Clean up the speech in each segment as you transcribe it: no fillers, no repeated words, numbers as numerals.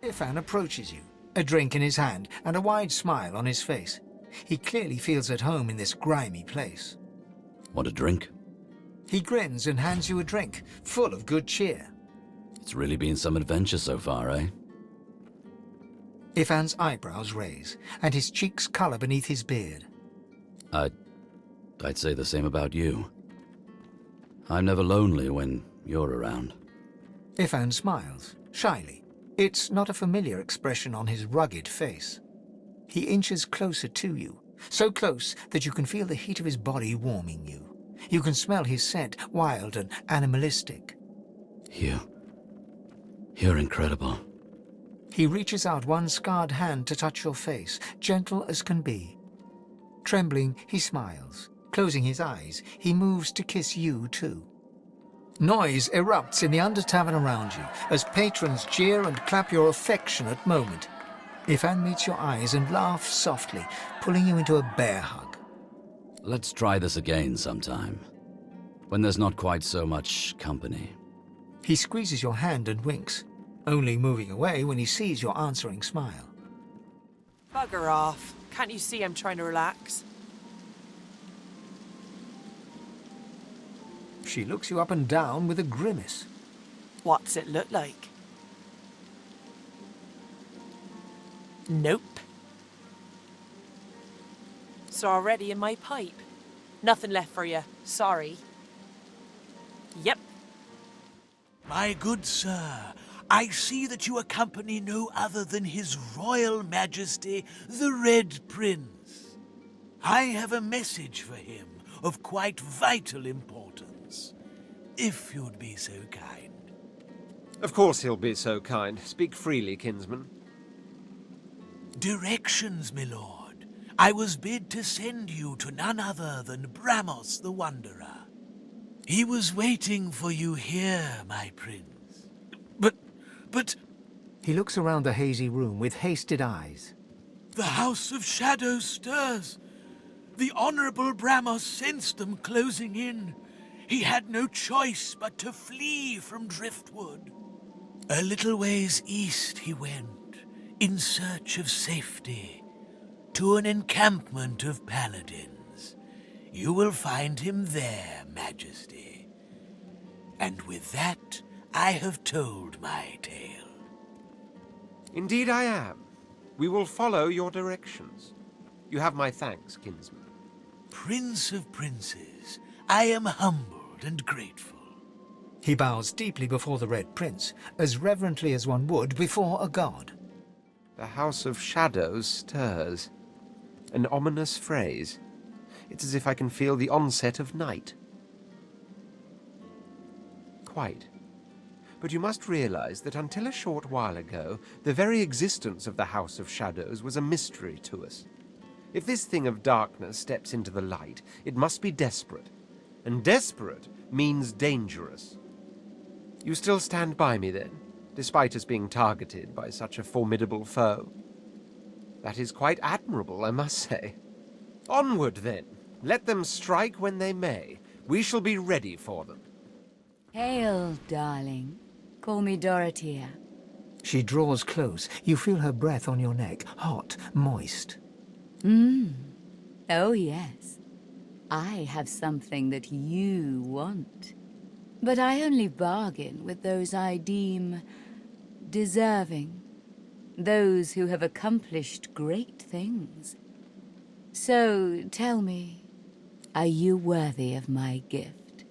Ifan approaches you, a drink in his hand and a wide smile on his face. He clearly feels at home in this grimy place. Want a drink? He grins and hands you a drink, full of good cheer. It's really been some adventure so far, eh? Ifan's eyebrows raise, and his cheeks color beneath his beard. I'd say the same about you. I'm never lonely when you're around. Ifan smiles, shyly. It's not a familiar expression on his rugged face. He inches closer to you, so close that you can feel the heat of his body warming you. You can smell his scent, wild and animalistic. You're incredible. He reaches out one scarred hand to touch your face, gentle as can be. Trembling, he smiles. Closing his eyes, he moves to kiss you too. Noise erupts in the under-tavern around you as patrons jeer and clap your affectionate moment. Ifan meets your eyes and laughs softly, pulling you into a bear hug. Let's try this again sometime, when there's not quite so much company. He squeezes your hand and winks, only moving away when he sees your answering smile. Bugger off. Can't you see I'm trying to relax? She looks you up and down with a grimace. What's it look like? Nope. It's already in my pipe. Nothing left for you. Sorry. Yep. My good sir, I see that you accompany no other than His Royal Majesty, the Red Prince. I have a message for him of quite vital importance, if you'd be so kind. Of course he'll be so kind. Speak freely, kinsman. Directions, my lord. I was bid to send you to none other than Bramos the Wanderer. He was waiting for you here, my prince. But... He looks around the hazy room with hasted eyes. The House of Shadows stirs. The Honorable Bramos sensed them closing in. He had no choice but to flee from Driftwood. A little ways east he went, in search of safety, to an encampment of paladins. You will find him there, Majesty. And with that, I have told my tale. Indeed I am. We will follow your directions. You have my thanks, kinsman. Prince of Princes, I am humbled and grateful. He bows deeply before the Red Prince, as reverently as one would before a god. The House of Shadows stirs. An ominous phrase. It's as if I can feel the onset of night. Quite. But you must realize that until a short while ago, the very existence of the House of Shadows was a mystery to us. If this thing of darkness steps into the light, it must be desperate. And desperate means dangerous. You still stand by me, then, despite us being targeted by such a formidable foe? That is quite admirable, I must say. Onward, then. Let them strike when they may. We shall be ready for them. Hail, darling. Call me Dorothea. She draws close. You feel her breath on your neck, hot, moist. Oh, yes. I have something that you want. But I only bargain with those I deem deserving. Those who have accomplished great things. So, tell me, are you worthy of my gift?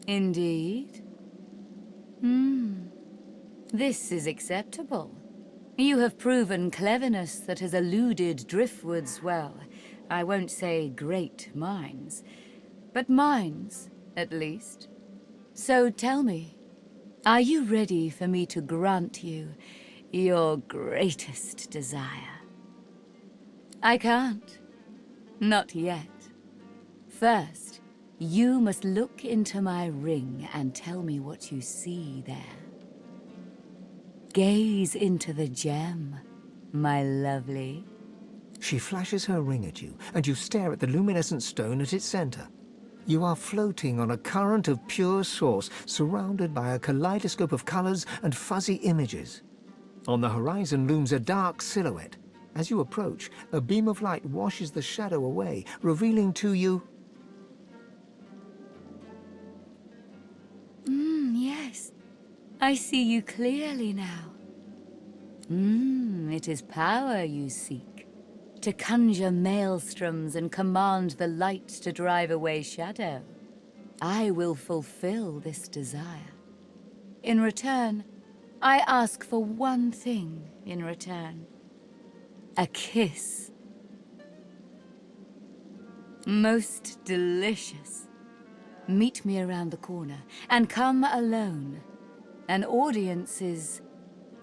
Indeed? This is acceptable. You have proven cleverness that has eluded Driftwood's, well, I won't say great minds, but minds, at least. So tell me, are you ready for me to grant you your greatest desire? I can't. Not yet. First, you must look into my ring and tell me what you see there. Gaze into the gem, my lovely. She flashes her ring at you, and you stare at the luminescent stone at its center. You are floating on a current of pure source, surrounded by a kaleidoscope of colors and fuzzy images. On the horizon looms a dark silhouette. As you approach, a beam of light washes the shadow away, revealing to you... Yes. I see you clearly now. It is power you seek. To conjure maelstroms and command the light to drive away shadow. I will fulfill this desire. In return, I ask for one thing in return. A kiss. Most delicious. Meet me around the corner, and come alone. An audience is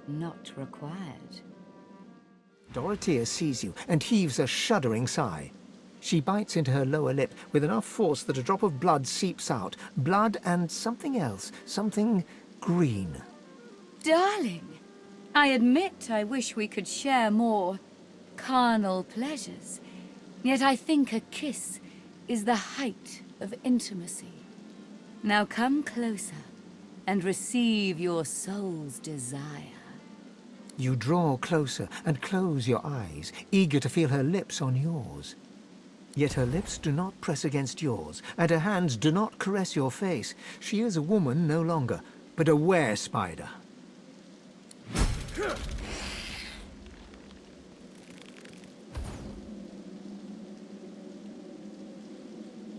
not required. Dorothea sees you and heaves a shuddering sigh. She bites into her lower lip with enough force that a drop of blood seeps out. Blood and something else, something green. Darling, I admit I wish we could share more carnal pleasures. Yet I think a kiss is the height of intimacy. Now come closer and receive your soul's desire. You draw closer and close your eyes, eager to feel her lips on yours. Yet her lips do not press against yours, and her hands do not caress your face. She is a woman no longer, but a were-spider.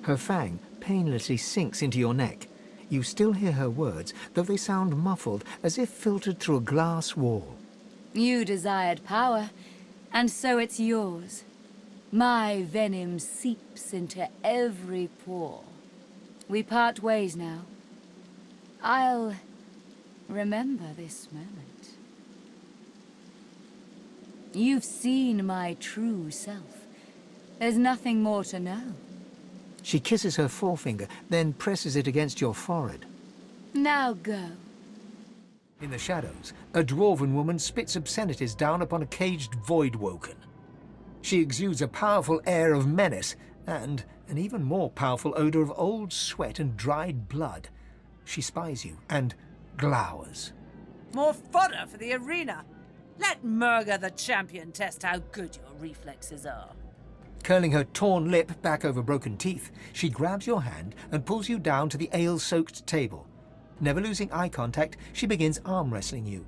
Her fang painlessly sinks into your neck. You still hear her words, though they sound muffled, as if filtered through a glass wall. You desired power, and so it's yours. My venom seeps into every pore. We part ways now. I'll remember this moment. You've seen my true self. There's nothing more to know. She kisses her forefinger, then presses it against your forehead. Now go. In the shadows, a dwarven woman spits obscenities down upon a caged void-woken. She exudes a powerful air of menace, and an even more powerful odor of old sweat and dried blood. She spies you, and glowers. More fodder for the arena. Let Murga the champion test how good your reflexes are. Curling her torn lip back over broken teeth, she grabs your hand and pulls you down to the ale-soaked table. Never losing eye contact, she begins arm-wrestling you.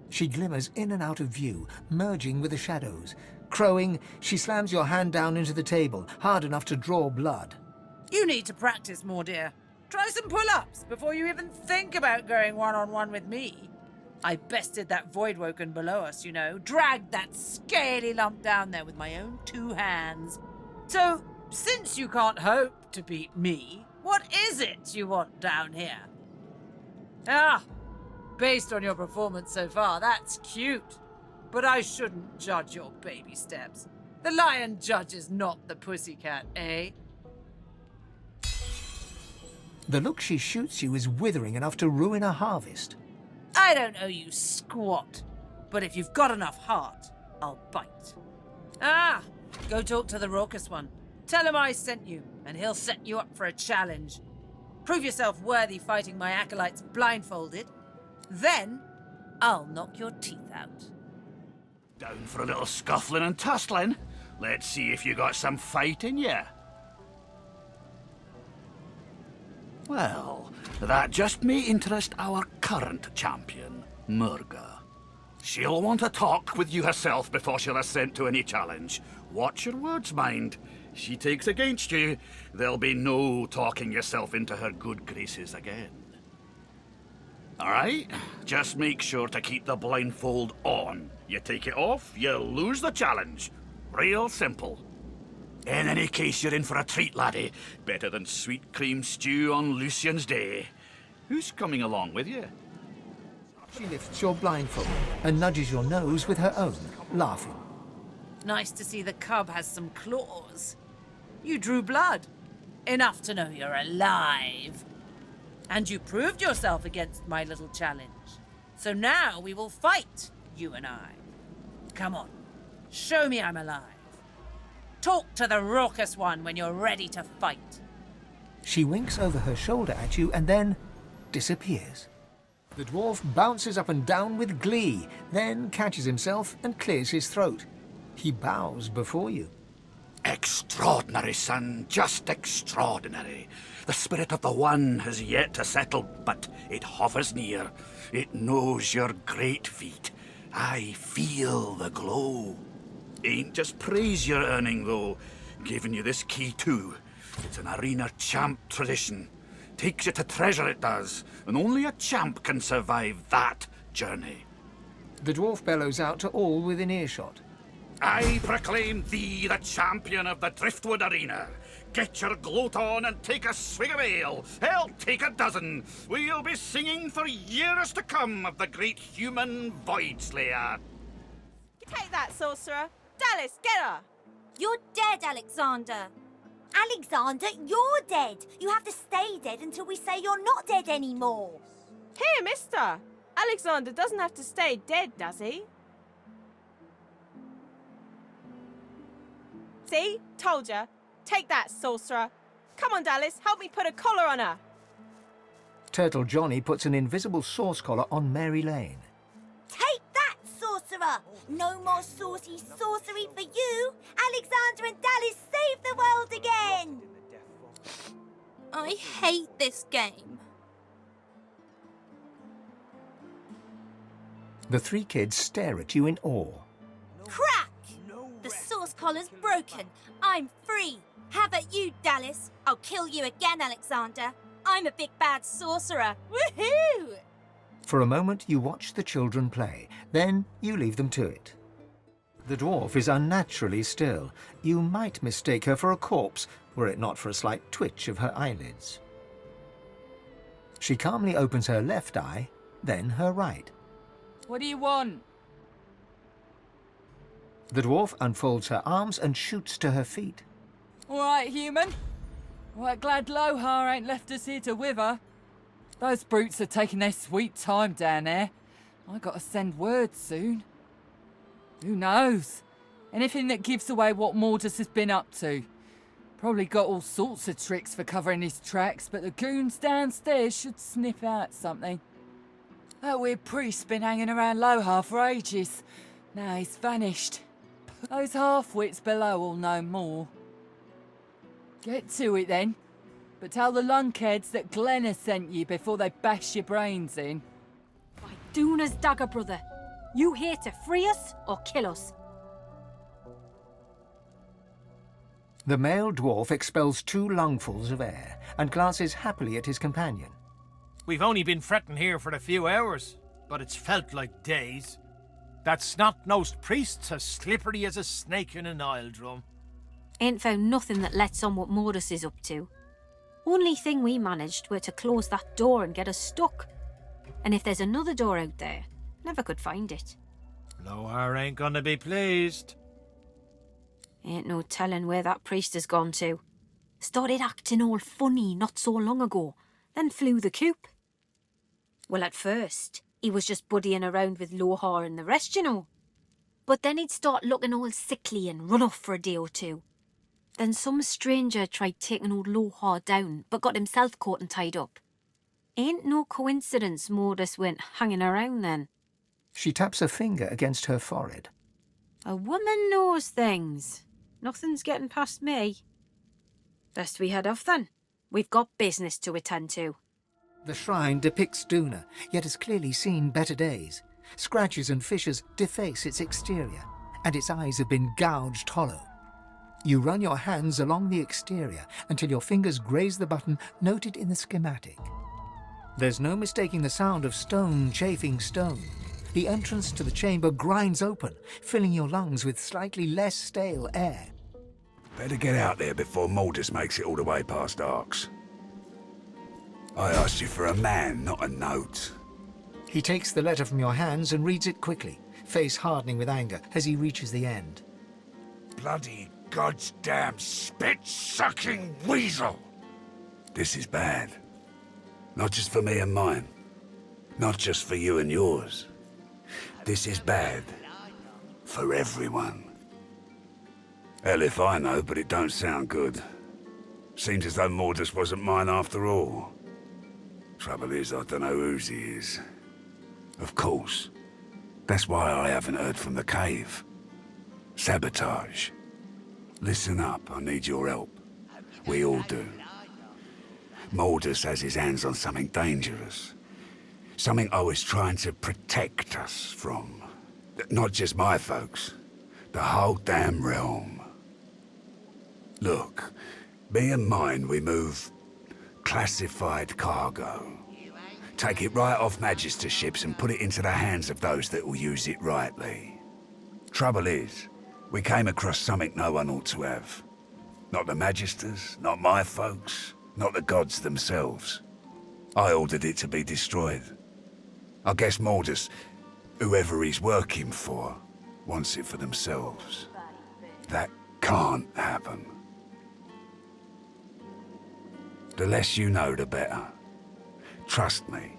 She glimmers in and out of view, merging with the shadows. Crowing, she slams your hand down into the table, hard enough to draw blood. You need to practice more, dear. Try some pull-ups before you even think about going one-on-one with me. I bested that void-woken below us, you know. Dragged that scaly lump down there with my own 2 hands. So, since you can't hope to beat me, what is it you want down here? Ah, based on your performance so far, that's cute. But I shouldn't judge your baby steps. The lion judges not the pussycat, eh? The look she shoots you is withering enough to ruin a harvest. I don't owe you squat, but if you've got enough heart, I'll bite. Ah, go talk to the raucous one. Tell him I sent you, and he'll set you up for a challenge. Prove yourself worthy fighting my acolytes blindfolded. Then, I'll knock your teeth out. Down for a little scuffling and tussling? Let's see if you got some fight in you. Well, that just may interest our current champion, Murga. She'll want to talk with you herself before she'll assent to any challenge. Watch your words, mind. She takes against you, there'll be no talking yourself into her good graces again. All right? Just make sure to keep the blindfold on. You take it off, you lose the challenge. Real simple. In any case, you're in for a treat, laddie. Better than sweet cream stew on Lucian's Day. Who's coming along with you? She lifts your blindfold and nudges your nose with her own, laughing. Nice to see the cub has some claws. You drew blood. Enough to know you're alive. And you proved yourself against my little challenge. So now we will fight, you and I. Come on, show me I'm alive. Talk to the raucous one when you're ready to fight. She winks over her shoulder at you and then disappears. The dwarf bounces up and down with glee, then catches himself and clears his throat. He bows before you. Extraordinary, son, just extraordinary. The spirit of the One has yet to settle, but it hovers near. It knows your great feat. I feel the glow. Ain't just praise you're earning, though. Giving you this key, too. It's an arena champ tradition. Takes you to treasure, it does. And only a champ can survive that journey. The dwarf bellows out to all within earshot. I proclaim thee the champion of the Driftwood Arena. Get your gloat on and take a swig of ale. Hell, take a dozen. We'll be singing for years to come of the great human Void Slayer. Take that, sorcerer. Dallas, get her. You're dead, Alexander. Alexander, you're dead. You have to stay dead until we say you're not dead anymore. Here, mister. Alexander doesn't have to stay dead, does he? See? Told ya. Take that, sorcerer. Come on, Dallas, help me put a collar on her. Turtle Johnny puts an invisible sauce collar on Mary Lane. Take that, sorcerer. No more saucy sorcery for you. Alexander and Dallas save the world again. I hate this game. The three kids stare at you in awe. Crack! The sauce collar's broken. I'm free. How about you, Dallas? I'll kill you again, Alexander. I'm a big bad sorcerer. Woohoo! For a moment, you watch the children play. Then you leave them to it. The dwarf is unnaturally still. You might mistake her for a corpse, were it not for a slight twitch of her eyelids. She calmly opens her left eye, then her right. What do you want? The dwarf unfolds her arms and shoots to her feet. All right, human. Right, glad Lohar ain't left us here to wither. Those brutes are taking their sweet time down there. I gotta send word soon. Who knows? Anything that gives away what Mordus has been up to. Probably got all sorts of tricks for covering his tracks, but the goons downstairs should sniff out something. That weird priest's been hanging around Lohar for ages. Now he's vanished. Those half-wits below will know more. Get to it then. But tell the lunkheads that Glenna sent you before they bash your brains in. By Duna's dagger, brother. You here to free us or kill us? The male dwarf expels 2 lungfuls of air and glances happily at his companion. We've only been fretting here for a few hours, but it's felt like days. That snot-nosed priest's as slippery as a snake in an oil drum. Ain't found nothing that lets on what Mordus is up to. Only thing we managed were to close that door and get us stuck. And if there's another door out there, never could find it. Lohar ain't gonna be pleased. Ain't no telling where that priest has gone to. Started acting all funny not so long ago, then flew the coop. Well, at first, he was just buddying around with Lohar and the rest, you know. But then he'd start looking all sickly and run off for a day or two. Then some stranger tried taking old Lohar down, but got himself caught and tied up. Ain't no coincidence Mordus went hanging around then. She taps a finger against her forehead. A woman knows things. Nothing's getting past me. Best we head off then. We've got business to attend to. The shrine depicts Duna, yet has clearly seen better days. Scratches and fissures deface its exterior, and its eyes have been gouged hollow. You run your hands along the exterior until your fingers graze the button noted in the schematic. There's no mistaking the sound of stone chafing stone. The entrance to the chamber grinds open, filling your lungs with slightly less stale air. Better get out there before Mordus makes it all the way past Arx. I asked you for a man, not a note. He takes the letter from your hands and reads it quickly, face hardening with anger as he reaches the end. Bloody goddamn spit-sucking weasel! This is bad. Not just for me and mine. Not just for you and yours. This is bad. For everyone. Hell if I know, but it don't sound good. Seems as though Mordus wasn't mine after all. Trouble is, I don't know whose he is. Of course. That's why I haven't heard from the cave. Sabotage. Listen up, I need your help. We all do. Mordus has his hands on something dangerous. Something I was trying to protect us from. Not just my folks. The whole damn realm. Look, me and mine, we move classified cargo. Take it right off Magister ships and put it into the hands of those that will use it rightly. Trouble is, we came across something no one ought to have. Not the Magisters, not my folks, not the gods themselves. I ordered it to be destroyed. I guess Mordus, whoever he's working for, wants it for themselves. That can't happen. The less you know, the better. Trust me.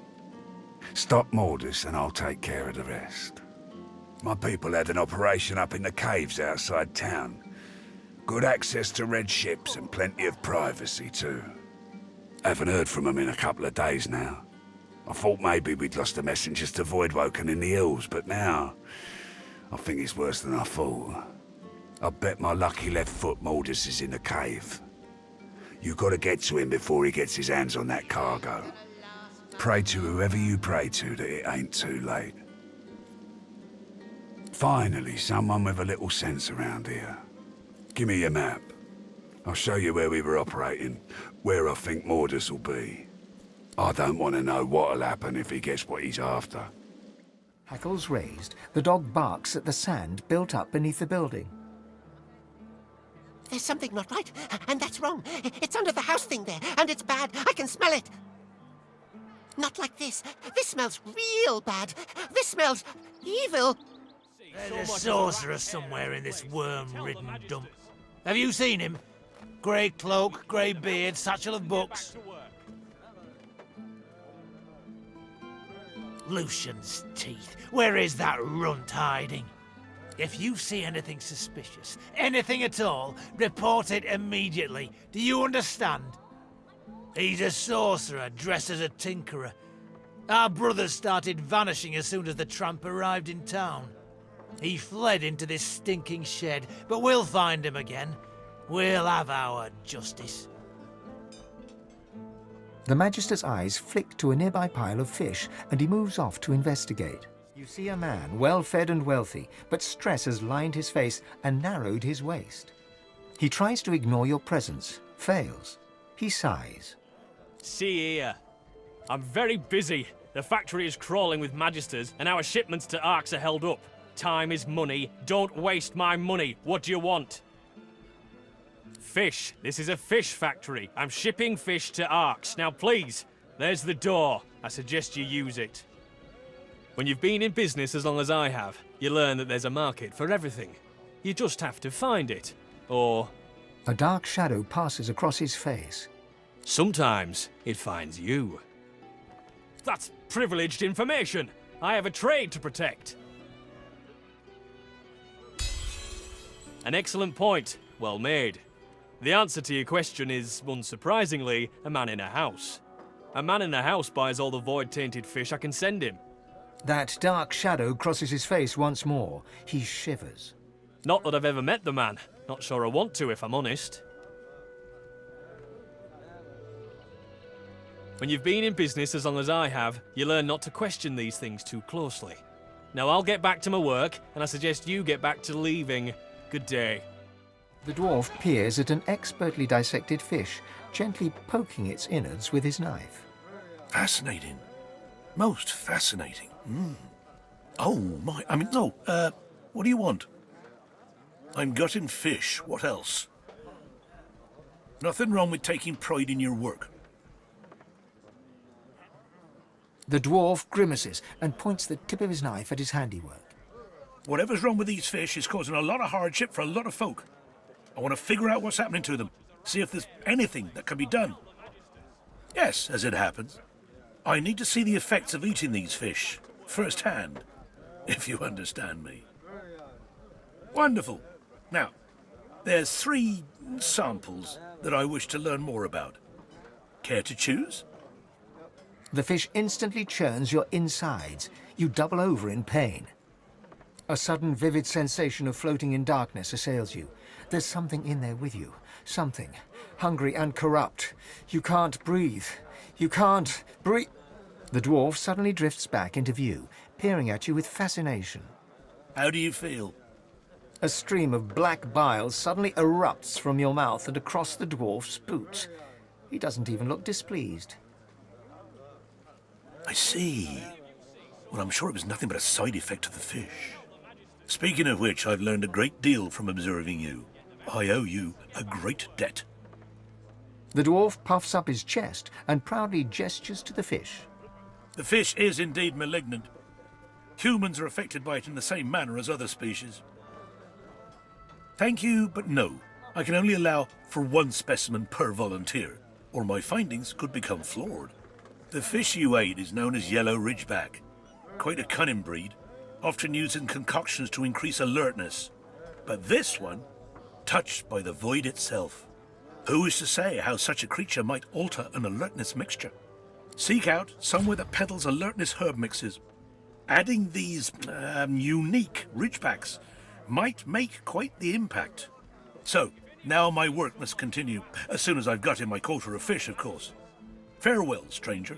Stop Mordus and I'll take care of the rest. My people had an operation up in the caves outside town. Good access to red ships and plenty of privacy too. Haven't heard from them in a couple of days now. I thought maybe we'd lost the messengers to Voidwoken in the hills, but now I think it's worse than I thought. I bet my lucky left foot Mordus is in the cave. You gotta get to him before he gets his hands on that cargo. Pray to whoever you pray to that it ain't too late. Finally, someone with a little sense around here. Give me your map. I'll show you where we were operating, where I think Mordus will be. I don't want to know what'll happen if he gets what he's after. Hackles raised, the dog barks at the sand built up beneath the building. There's something not right, and that's wrong. It's under the house thing there, and it's bad. I can smell it. Not like this. This smells real bad. This smells evil. There's a sorcerer somewhere in this worm-ridden dump. Have you seen him? Grey cloak, grey beard, satchel of books. Lucian's teeth. Where is that runt hiding? If you see anything suspicious, anything at all, report it immediately. Do you understand? He's a sorcerer dressed as a tinkerer. Our brothers started vanishing as soon as the tramp arrived in town. He fled into this stinking shed, but we'll find him again. We'll have our justice. The Magister's eyes flick to a nearby pile of fish, and he moves off to investigate. You see a man, well-fed and wealthy, but stress has lined his face and narrowed his waist. He tries to ignore your presence, fails. He sighs. See here. I'm very busy. The factory is crawling with Magisters, and our shipments to Arx are held up. Time is money. Don't waste my money. What do you want? Fish. This is a fish factory. I'm shipping fish to Arx. Now please, there's the door. I suggest you use it. When you've been in business as long as I have, you learn that there's a market for everything. You just have to find it. Or... A dark shadow passes across his face. Sometimes it finds you. That's privileged information. I have a trade to protect. An excellent point. Well made. The answer to your question is, unsurprisingly, a man in a house. A man in a house buys all the void-tainted fish I can send him. That dark shadow crosses his face once more. He shivers. Not that I've ever met the man. Not sure I want to, if I'm honest. When you've been in business as long as I have, you learn not to question these things too closely. Now I'll get back to my work, and I suggest you get back to leaving. Good day. The dwarf peers at an expertly dissected fish, gently poking its innards with his knife. Fascinating. Most fascinating. Oh, my... no, what do you want? I'm gutting fish. What else? Nothing wrong with taking pride in your work. The dwarf grimaces and points the tip of his knife at his handiwork. Whatever's wrong with these fish is causing a lot of hardship for a lot of folk. I want to figure out what's happening to them, see if there's anything that can be done. Yes, as it happens. I need to see the effects of eating these fish, firsthand, if you understand me. Wonderful. Now, There's 3 samples that I wish to learn more about. Care to choose? The fish instantly churns your insides. You double over in pain. A sudden vivid sensation of floating in darkness assails you. There's something in there with you. Something. Hungry and corrupt. You can't breathe. You can't breathe. The dwarf suddenly drifts back into view, peering at you with fascination. How do you feel? A stream of black bile suddenly erupts from your mouth and across the dwarf's boots. He doesn't even look displeased. I see. Well, I'm sure it was nothing but a side effect of the fish. Speaking of which, I've learned a great deal from observing you. I owe you a great debt. The dwarf puffs up his chest and proudly gestures to the fish. The fish is indeed malignant. Humans are affected by it in the same manner as other species. Thank you, but no. I can only allow for 1 specimen per volunteer, or my findings could become flawed. The fish you ate is known as yellow ridgeback. Quite a cunning breed, often used in concoctions to increase alertness. But this one, touched by the void itself. Who is to say how such a creature might alter an alertness mixture? Seek out somewhere that peddles alertness herb mixes. Adding these unique ridgebacks might make quite the impact. So, now my work must continue, as soon as I've got in my quota of fish, of course. Farewell, stranger.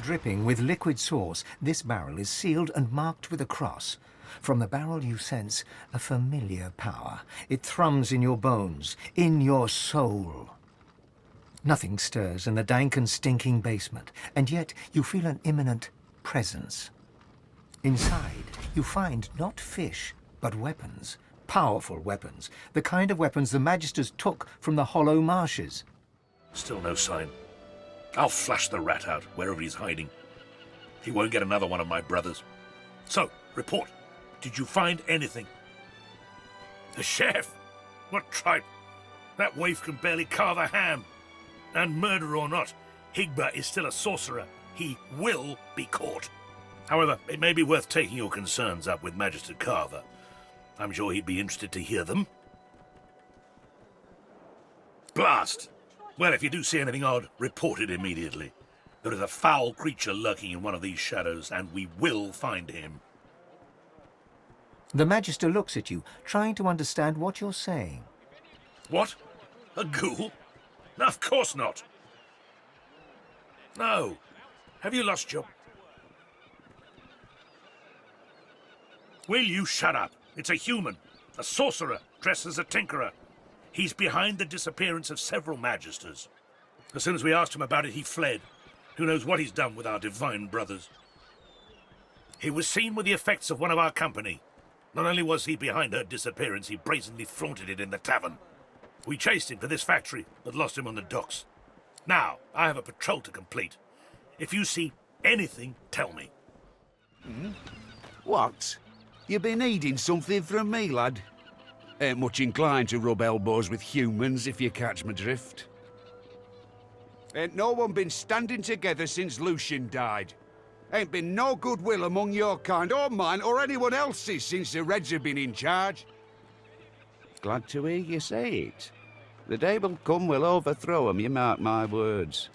Dripping with liquid sauce, this barrel is sealed and marked with a cross. From the barrel you sense a familiar power. It thrums in your bones, in your soul. Nothing stirs in the dank and stinking basement, and yet you feel an imminent presence. Inside, you find not fish, but weapons. Powerful weapons. The kind of weapons the Magisters took from the hollow marshes. Still no sign. I'll flush the rat out, wherever he's hiding. He won't get another one of my brothers. So, report. Did you find anything? The chef? What tripe? That waif can barely carve a ham. And murder or not, Higbert is still a sorcerer. He will be caught. However, it may be worth taking your concerns up with Magister Carver. I'm sure he'd be interested to hear them. Blast! Well, if you do see anything odd, report it immediately. There is a foul creature lurking in one of these shadows, and we will find him. The Magister looks at you, trying to understand what you're saying. What? A ghoul? No, of course not. No. Have you lost your... Will you shut up? It's a human. A sorcerer dressed as a tinkerer. He's behind the disappearance of several Magisters. As soon as we asked him about it, he fled. Who knows what he's done with our divine brothers. He was seen with the effects of one of our company. Not only was he behind her disappearance, he brazenly flaunted it in the tavern. We chased him to this factory, but lost him on the docks. Now, I have a patrol to complete. If you see anything, tell me. What? You been needing something from me, lad? Ain't much inclined to rub elbows with humans, if you catch my drift. Ain't no one been standing together since Lucian died. Ain't been no goodwill among your kind, or mine, or anyone else's since the Reds have been in charge. Glad to hear you say it. The day will come we'll overthrow 'em, you mark my words.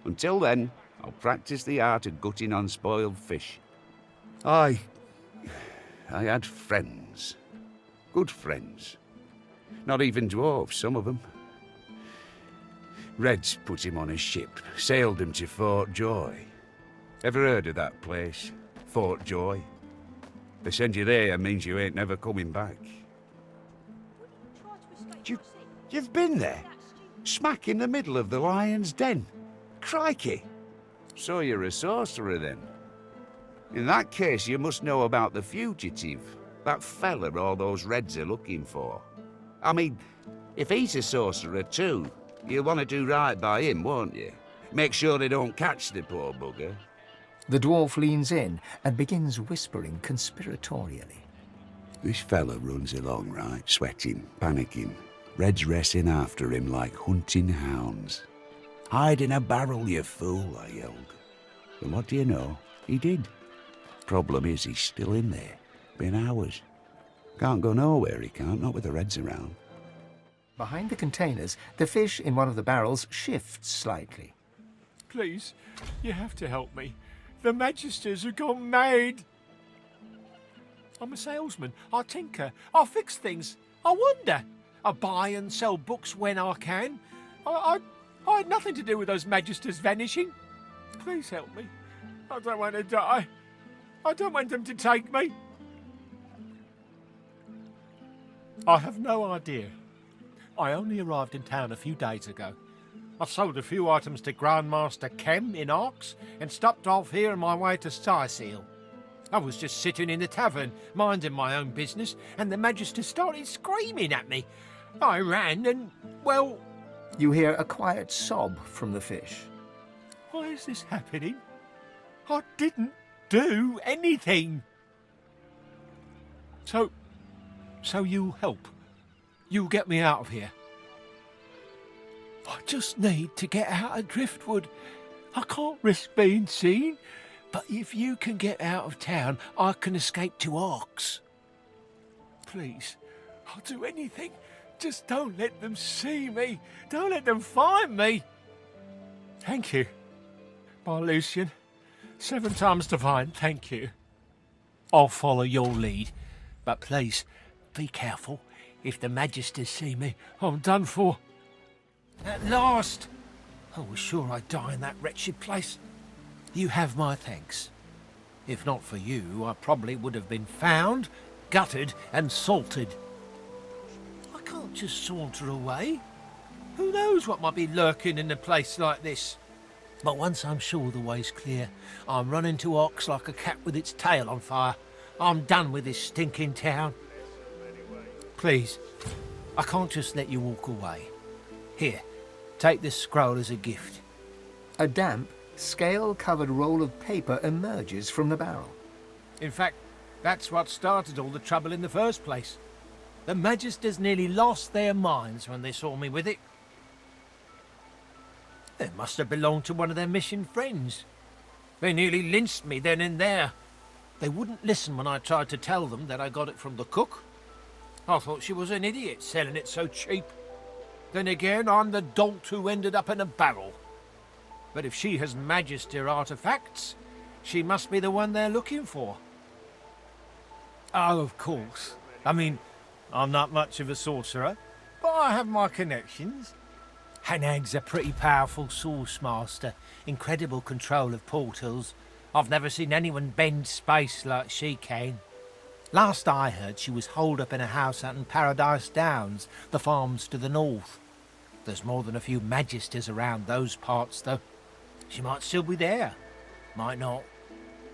Until then, I'll practice the art of gutting unspoiled fish. I had friends. Good friends. Not even dwarves, some of them. Reds put him on a ship, sailed him to Fort Joy. Ever heard of that place? Fort Joy? They send you there means you ain't never coming back. You've been there? Smack in the middle of the lion's den? Crikey! So you're a sorcerer then? In that case, you must know about the fugitive. That fella all those Reds are looking for. I mean, if he's a sorcerer too, you'll want to do right by him, won't you? Make sure they don't catch the poor bugger. The dwarf leans in and begins whispering conspiratorially. This fella runs along, right, sweating, panicking. Reds racing after him like hunting hounds. Hide in a barrel, you fool, I yelled. And what do you know? He did. Problem is, he's still in there. Been hours. Can't go nowhere, he can't, not with the Reds around. Behind the containers, the fish in one of the barrels shifts slightly. Please, you have to help me. The Magisters have gone mad. I'm a salesman. I tinker. I fix things. I wonder. I buy and sell books when I can. I had nothing to do with those Magisters vanishing. Please help me. I don't want to die. I don't want them to take me. I have no idea. I only arrived in town a few days ago. I sold a few items to Grandmaster Kem in Arx and stopped off here on my way to Skyseal. I was just sitting in the tavern, minding my own business, and the Magister started screaming at me. I ran and, well... You hear a quiet sob from the fish. Why is this happening? I didn't do anything. So you help. You get me out of here. I just need to get out of Driftwood. I can't risk being seen, but if you can get out of town, I can escape to Arx. Please, I'll do anything. Just don't let them see me. Don't let them find me. Thank you. By Lucian. 7 times divine, thank you. I'll follow your lead, but please, be careful. If the Magisters see me, I'm done for. At last! I was sure I'd die in that wretched place. You have my thanks. If not for you, I probably would have been found, gutted and salted. I can't just saunter away. Who knows what might be lurking in a place like this? But once I'm sure the way's clear, I'm running to Arx like a cat with its tail on fire. I'm done with this stinking town. Please, I can't just let you walk away. Here, take this scroll as a gift. A damp, scale-covered roll of paper emerges from the barrel. In fact, that's what started all the trouble in the first place. The Magisters nearly lost their minds when they saw me with it. It must have belonged to one of their mission friends. They nearly lynched me then and there. They wouldn't listen when I tried to tell them that I got it from the cook. I thought she was an idiot selling it so cheap. Then again, I'm the dolt who ended up in a barrel. But if she has Magister artifacts, she must be the one they're looking for. Oh, of course. I mean, I'm not much of a sorcerer, but I have my connections. Hanag's a pretty powerful source master, incredible control of portals. I've never seen anyone bend space like she can. Last I heard, she was holed up in a house out in Paradise Downs, the farms to the north. There's more than a few Magisters around those parts, though. She might still be there, might not.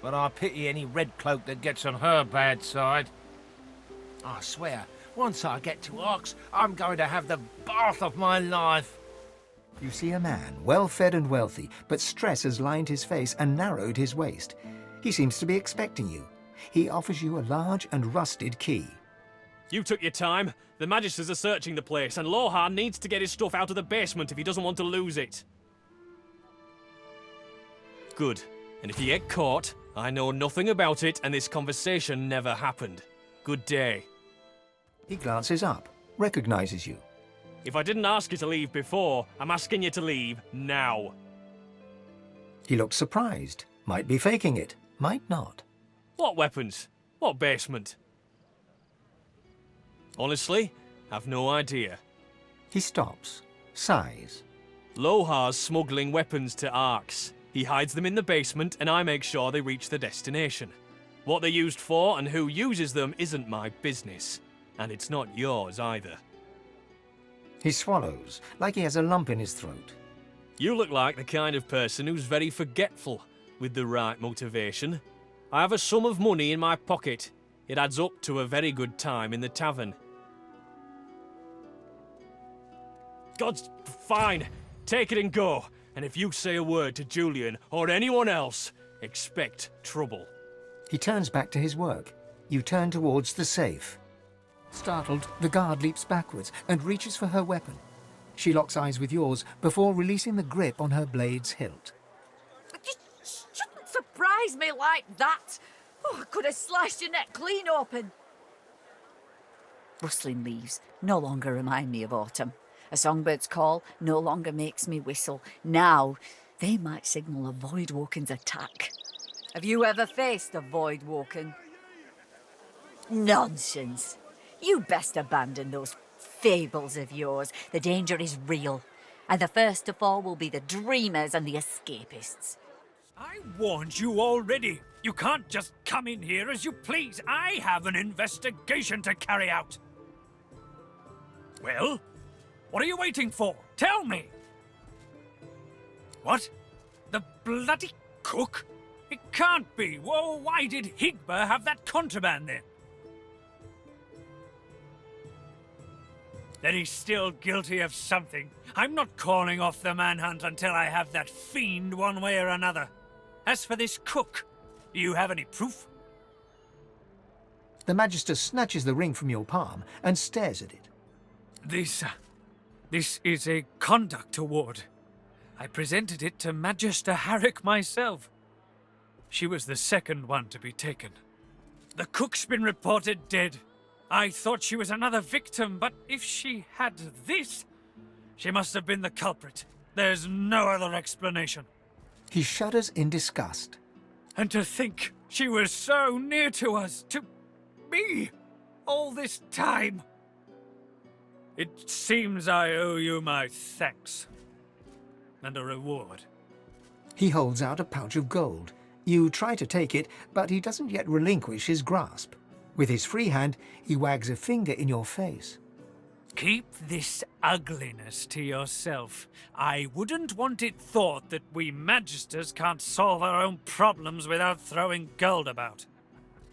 But I pity any red cloak that gets on her bad side. I swear, once I get to Arx, I'm going to have the bath of my life. You see a man, well-fed and wealthy, but stress has lined his face and narrowed his waist. He seems to be expecting you. He offers you a large and rusted key. You took your time. The Magisters are searching the place, and Lohar needs to get his stuff out of the basement if he doesn't want to lose it. Good. And if you get caught, I know nothing about it, and this conversation never happened. Good day. He glances up, recognizes you. If I didn't ask you to leave before, I'm asking you to leave now. He looks surprised. Might be faking it, might not. What weapons? What basement? Honestly, I've no idea. He stops, sighs. Lohar's smuggling weapons to Arx. He hides them in the basement, and I make sure they reach the destination. What they're used for and who uses them isn't my business. And it's not yours either. He swallows, like he has a lump in his throat. You look like the kind of person who's very forgetful, with the right motivation. I have a sum of money in my pocket. It adds up to a very good time in the tavern. God's fine. Take it and go. And if you say a word to Julian or anyone else, expect trouble. He turns back to his work. You turn towards the safe. Startled, the guard leaps backwards and reaches for her weapon. She locks eyes with yours before releasing the grip on her blade's hilt. You shouldn't surprise me like that. Oh, I could have sliced your neck clean open. rustling leaves no longer remind me of autumn. A songbird's call no longer makes me whistle. Now, they might signal a Voidwoken's attack. Have you ever faced a Voidwoken? Nonsense. You best abandon those fables of yours. The danger is real. And the first to fall will be the dreamers and the escapists. I warned you already. You can't just come in here as you please. I have an investigation to carry out. Well, what are you waiting for? Tell me. What? The bloody cook? It can't be. Well, why did Higba have that contraband then? Then he's still guilty of something. I'm not calling off the manhunt until I have that fiend one way or another. As for this cook, do you have any proof? The Magister snatches the ring from your palm and stares at it. This is a conduct award. I presented it to Magister Harrick myself. She was the second one to be taken. The cook's been reported dead. I thought she was another victim, but if she had this, she must have been the culprit. There's no other explanation. He shudders in disgust. And to think she was so near to us, to me, all this time. It seems I owe you my thanks. And a reward. He holds out a pouch of gold. You try to take it, but he doesn't yet relinquish his grasp. With his free hand, he wags a finger in your face. Keep this ugliness to yourself. I wouldn't want it thought that we Magisters can't solve our own problems without throwing gold about.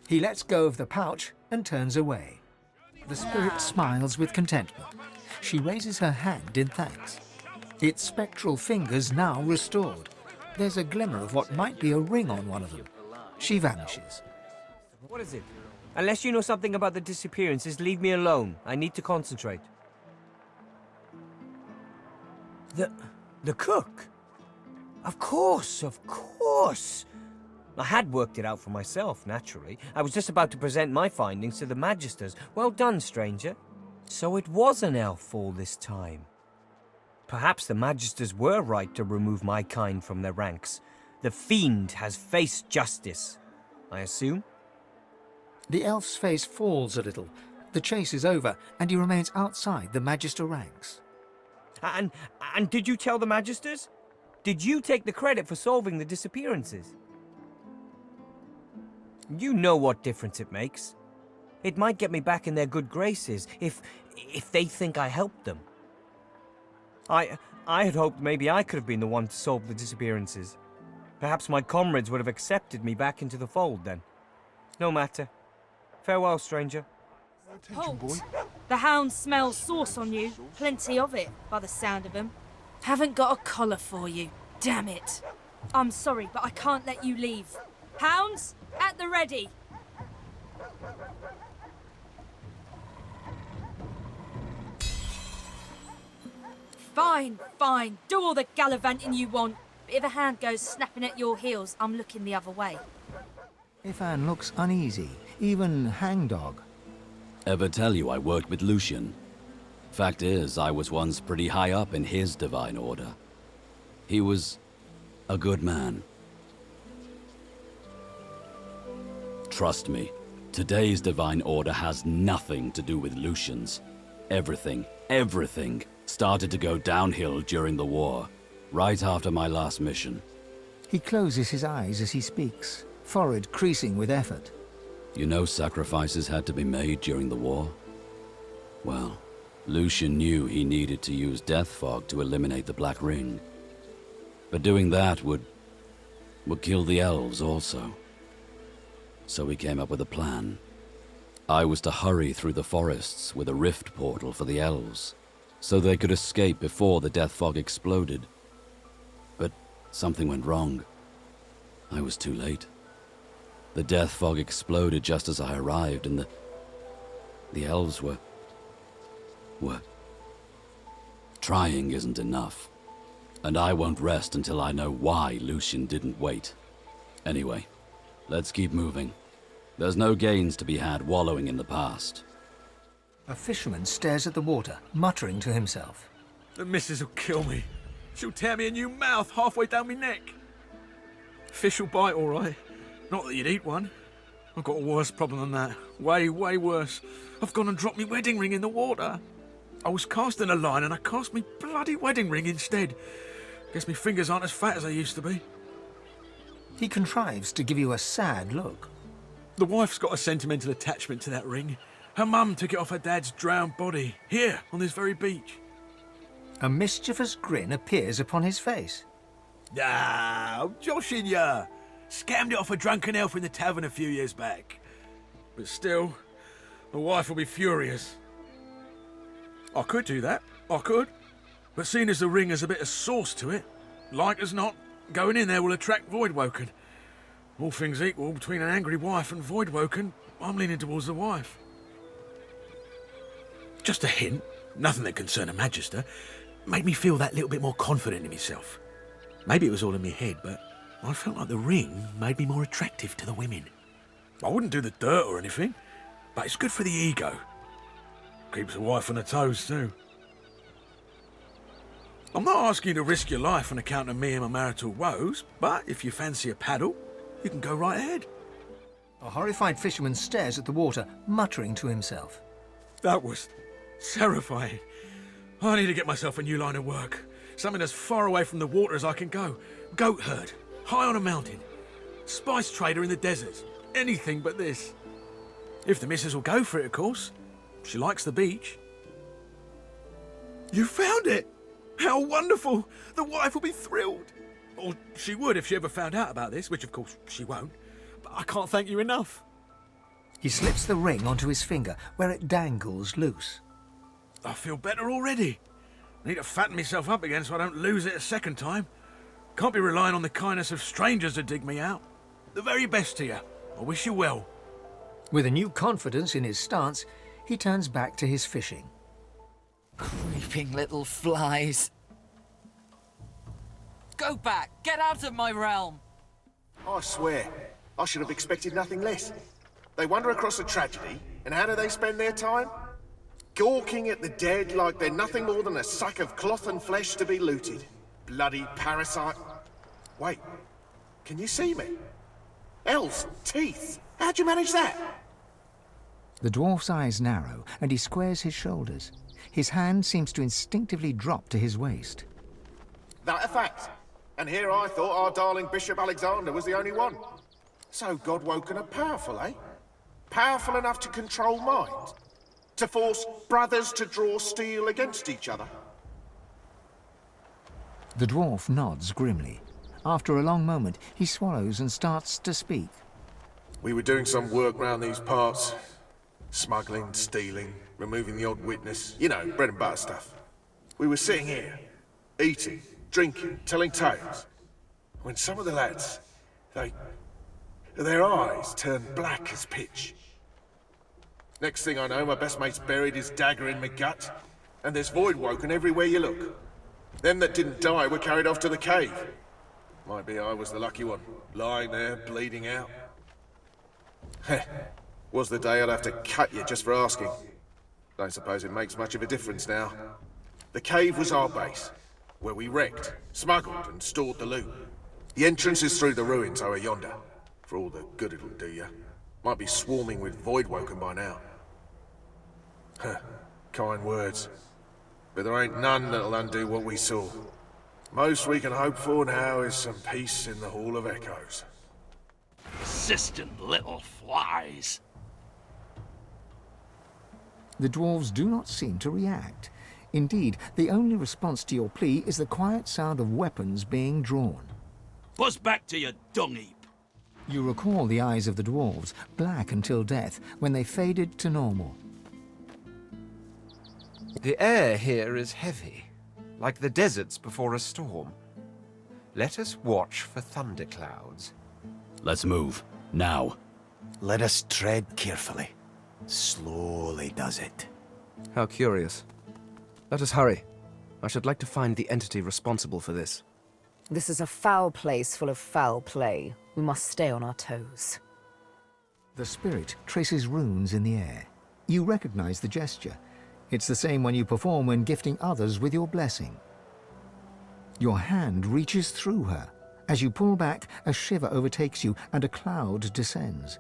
He lets go of the pouch and turns away. The spirit smiles with contentment. She raises her hand in thanks. Its spectral fingers now restored. There's a glimmer of what might be a ring on one of them. She vanishes. What is it? Unless you know something about the disappearances, leave me alone. I need to concentrate. The cook? Of course, of course. I had worked it out for myself, naturally. I was just about to present my findings to the Magisters. Well done, stranger. So it was an elf all this time. Perhaps the Magisters were right to remove my kind from their ranks. The fiend has faced justice, I assume. The elf's face falls a little. The chase is over, and he remains outside the Magister ranks. And did you tell the Magisters? Did you take the credit for solving the disappearances? You know what difference it makes. It might get me back in their good graces if they think I helped them. I had hoped maybe I could have been the one to solve the disappearances. Perhaps my comrades would have accepted me back into the fold then. No matter. Farewell, stranger. Halt! The hound smells sauce on you. Plenty of it, by the sound of him. Haven't got a collar for you. Damn it. I'm sorry, but I can't let you leave. Hounds, at the ready. Fine, fine. Do all the gallivanting you want. But if a hand goes snapping at your heels, I'm looking the other way. Ifan looks uneasy, even hangdog. Ever tell you I worked with Lucian? Fact is, I was once pretty high up in his divine order. He was a good man. Trust me, today's divine order has nothing to do with Lucian's. Everything started to go downhill during the war, right after my last mission. He closes his eyes as he speaks, forehead creasing with effort. You know sacrifices had to be made during the war? Well, Lucian knew he needed to use death fog to eliminate the Black Ring. But doing that would kill the elves also. So he came up with a plan. I was to hurry through the forests with a rift portal for the elves, so they could escape before the death fog exploded. But something went wrong. I was too late. The death fog exploded just as I arrived, and the elves were... Trying isn't enough. And I won't rest until I know why Lucian didn't wait. Anyway, let's keep moving. There's no gains to be had wallowing in the past. A fisherman stares at the water, muttering to himself. The missus will kill me. She'll tear me a new mouth halfway down my neck. Fish will bite, all right. Not that you'd eat one. I've got a worse problem than that. Way, way worse. I've gone and dropped my wedding ring in the water. I was casting a line and I cast me bloody wedding ring instead. Guess me fingers aren't as fat as they used to be. He contrives to give you a sad look. The wife's got a sentimental attachment to that ring. Her mum took it off her dad's drowned body, here, on this very beach. A mischievous grin appears upon his face. Ah, I'm joshing ya. Scammed it off a drunken elf in the tavern a few years back. But still, the wife will be furious. I could do that, I could. But seeing as the ring has a bit of sauce to it, like as not, going in there will attract Voidwoken. All things equal, between an angry wife and Voidwoken, I'm leaning towards the wife. Just a hint, nothing that concerned a Magister, made me feel that little bit more confident in myself. Maybe it was all in my head, but I felt like the ring made me more attractive to the women. I wouldn't do the dirt or anything, but it's good for the ego. Keeps the wife on her toes too. I'm not asking you to risk your life on account of me and my marital woes, but if you fancy a paddle, you can go right ahead. A horrified fisherman stares at the water, muttering to himself. That was terrifying. I need to get myself a new line of work. Something as far away from the water as I can go. Goat herd, high on a mountain. Spice trader in the desert. Anything but this. If the missus will go for it, of course. She likes the beach. You found it! How wonderful! The wife will be thrilled. Or she would if she ever found out about this, which of course she won't. But I can't thank you enough. He slips the ring onto his finger, where it dangles loose. I feel better already. Need to fatten myself up again so I don't lose it a second time. Can't be relying on the kindness of strangers to dig me out. The very best to you. I wish you well. With a new confidence in his stance, he turns back to his fishing. Creeping little flies. Go back! Get out of my realm! I swear, I should have expected nothing less. They wander across a tragedy, and how do they spend their time? Gawking at the dead like they're nothing more than a sack of cloth and flesh to be looted. Bloody parasite. Wait, can you see me? Elves, teeth. How'd you manage that? The dwarf's eyes narrow, and he squares his shoulders. His hand seems to instinctively drop to his waist. That a fact. And here I thought our darling Bishop Alexander was the only one. So Godwoken are powerful, eh? Powerful enough to control minds? To force brothers to draw steel against each other? The dwarf nods grimly. After a long moment, he swallows and starts to speak. We were doing some work round these parts. Smuggling, stealing, removing the odd witness. You know, bread and butter stuff. We were sitting here, eating, drinking, telling tales. When some of the lads, their eyes turned black as pitch. Next thing I know, my best mate's buried his dagger in my gut, and there's Voidwoken everywhere you look. Them that didn't die were carried off to the cave. Might be I was the lucky one, lying there, bleeding out. Heh, was the day I'd have to cut you just for asking. Don't suppose it makes much of a difference now. The cave was our base, where we wrecked, smuggled, and stored the loot. The entrance is through the ruins over yonder, for all the good it'll do you. Might be swarming with Voidwoken by now. Huh, kind words. But there ain't none that'll undo what we saw. Most we can hope for now is some peace in the Hall of Echoes. Persistent little flies. The dwarves do not seem to react. Indeed, the only response to your plea is the quiet sound of weapons being drawn. Buzz back to your dung heap. You recall the eyes of the dwarves, black until death, when they faded to normal. The air here is heavy, like the deserts before a storm. Let us watch for thunderclouds. Let's move, now. Let us tread carefully. Slowly does it. How curious. Let us hurry. I should like to find the entity responsible for this. This is a foul place full of foul play. We must stay on our toes. The spirit traces runes in the air. You recognize the gesture. It's the same one you perform when gifting others with your blessing. Your hand reaches through her. As you pull back, a shiver overtakes you and a cloud descends.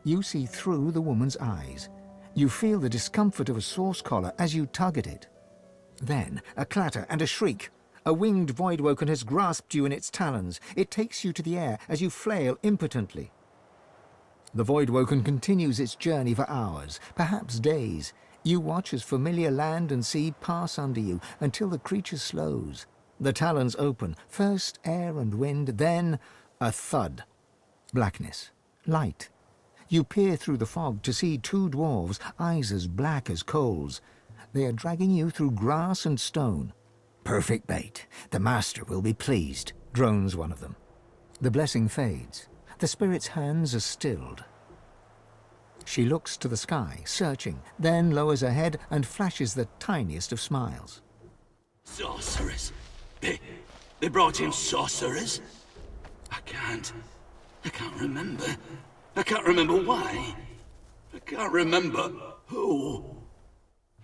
You see through the woman's eyes. You feel the discomfort of a source collar as you tug at it. Then, a clatter and a shriek. A winged Voidwoken has grasped you in its talons. It takes you to the air as you flail impotently. The Voidwoken continues its journey for hours, perhaps days. You watch as familiar land and sea pass under you until the creature slows. The talons open, first air and wind, then a thud. Blackness. Light. You peer through the fog to see two dwarves, eyes as black as coals. They are dragging you through grass and stone. Perfect bait. The master will be pleased, drones one of them. The blessing fades. The spirit's hands are stilled. She looks to the sky, searching, then lowers her head and flashes the tiniest of smiles. Sorcerers. They brought in sorcerers? I can't remember. I can't remember why. I can't remember who.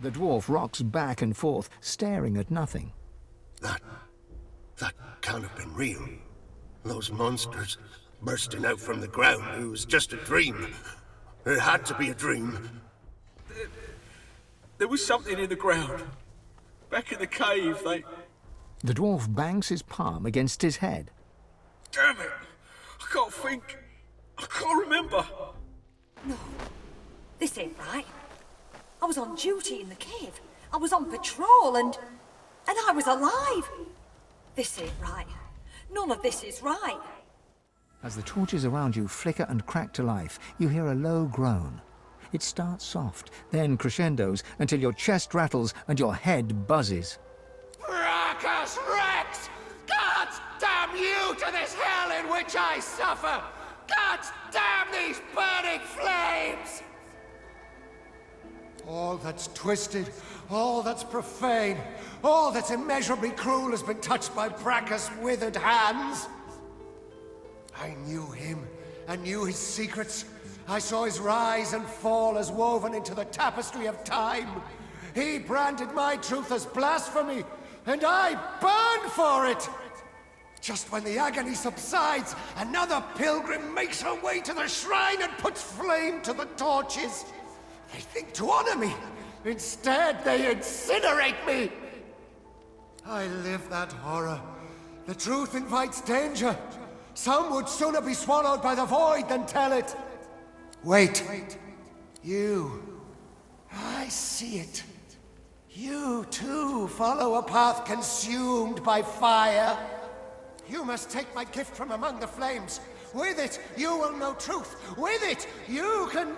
The dwarf rocks back and forth, staring at nothing. That can't have been real. Those monsters bursting out from the ground, it was just a dream. It had to be a dream. There was something in the ground. Back in the cave, The dwarf bangs his palm against his head. Damn it! I can't think. I can't remember. No, this ain't right. I was on duty in the cave. I was on patrol and I was alive. This ain't right. None of this is right. As the torches around you flicker and crack to life, you hear a low groan. It starts soft, then crescendos until your chest rattles and your head buzzes. Brachus Rex! Gods damn you to this hell in which I suffer! Gods damn these burning flames! All that's twisted, all that's profane, all that's immeasurably cruel has been touched by Brachus' withered hands. I knew him, and knew his secrets. I saw his rise and fall as woven into the tapestry of time. He branded my truth as blasphemy, and I burned for it! Just when the agony subsides, another pilgrim makes her way to the shrine and puts flame to the torches. They think to honor me. Instead, they incinerate me. I live that horror. The truth invites danger. Some would sooner be swallowed by the void than tell it. Wait. You. I see it. You, too, follow a path consumed by fire. You must take my gift from among the flames. With it, you will know truth. With it, you can...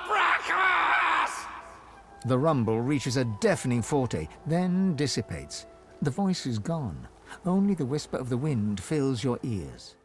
Brachus! The rumble reaches a deafening forte, then dissipates. The voice is gone. Only the whisper of the wind fills your ears.